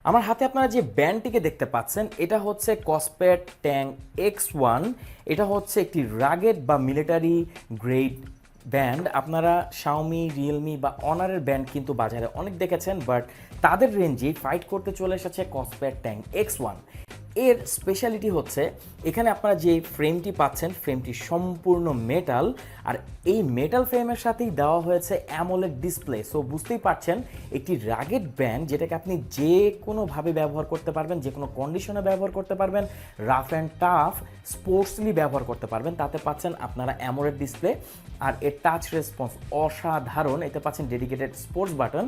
আমার হাতে আপনারা যে ব্যান্ডটিকে দেখতে পাচ্ছেন এটা হচ্ছে কসপেট ট্যাঙ্ক X1। এটা হচ্ছে একটি রাগেড বা মিলিটারি গ্রেড ব্যান্ড। আপনারা শাওমি, রিয়েলমি বা অনারের ব্যান্ড কিন্তু বাজারে অনেক দেখেছেন, বাট তাদের রেঞ্জে ফাইট করতে চলে এসেছে কসপেট ট্যাঙ্ক X1। এর স্পেশালিটি হচ্ছে এখানে আপনারা যে ফ্রেমটি পাচ্ছেন, ফ্রেমটি সম্পূর্ণ মেটাল, আর এই মেটাল ফ্রেমের সাথেই দেওয়া হয়েছে অ্যামোলেড ডিসপ্লে। সো বুঝতেই পারছেন একটি রাগেড ব্যান্ড যেটাকে আপনি যে কোনোভাবে ব্যবহার করতে পারবেন, যে কোনো কন্ডিশনে ব্যবহার করতে পারবেন, রাফ অ্যান্ড টাফ, স্পোর্টসলি ব্যবহার করতে পারবেন। তাতে পাচ্ছেন আপনারা অ্যামোলেড ডিসপ্লে, আর এর টাচ রেসপন্স অসাধারণ। এতে পাচ্ছেন ডেডিকেটেড স্পোর্টস বাটন,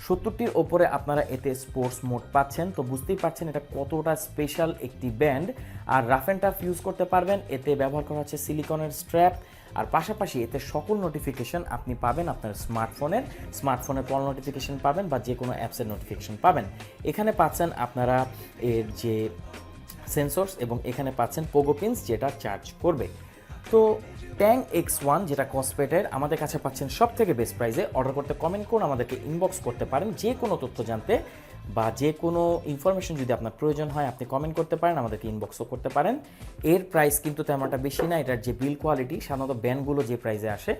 70টির ওপরে আপনারা এতে স্পোর্টস মোড পাচ্ছেন। তো বুঝতেই পারছেন এটা কতটা স্পেশাল একটি ব্যান্ড। আর রাফ অ্যান্ড টাফ ইউজ করতে পারবেন। এতে ব্যবহার করা হচ্ছে সিলিকনের স্ট্র্যাপ, আর পাশাপাশি এতে সকল নোটিফিকেশন আপনি পাবেন আপনার স্মার্টফোনে কল নোটিফিকেশন পাবেন বা যে কোনো অ্যাপসের নোটিফিকেশন পাবেন। এখানে পাচ্ছেন আপনারা এর যে সেন্সরস, এবং এখানে পাচ্ছেন পোগো পিনস যেটা চার্জ করবে। তো ট্যাঙ্ক X1 যেটা কসপেটের, আমাদের কাছে পাচ্ছেন সব থেকে বেস্ট প্রাইসে। অর্ডার করতে কমেন্ট করুন, আমাদেরকে ইনবক্স করতে পারেন। যে কোনো তথ্য জানতে বা যে কোনো ইনফরমেশন যদি আপনার প্রয়োজন হয় আপনি কমেন্ট করতে পারেন, আমাদেরকে ইনবক্সও করতে পারেন। এর প্রাইস কিন্তু তেমনটা বেশি না। এটার যে বিল কোয়ালিটি, সাধারণত ব্যান্ডগুলো যে প্রাইসে আসে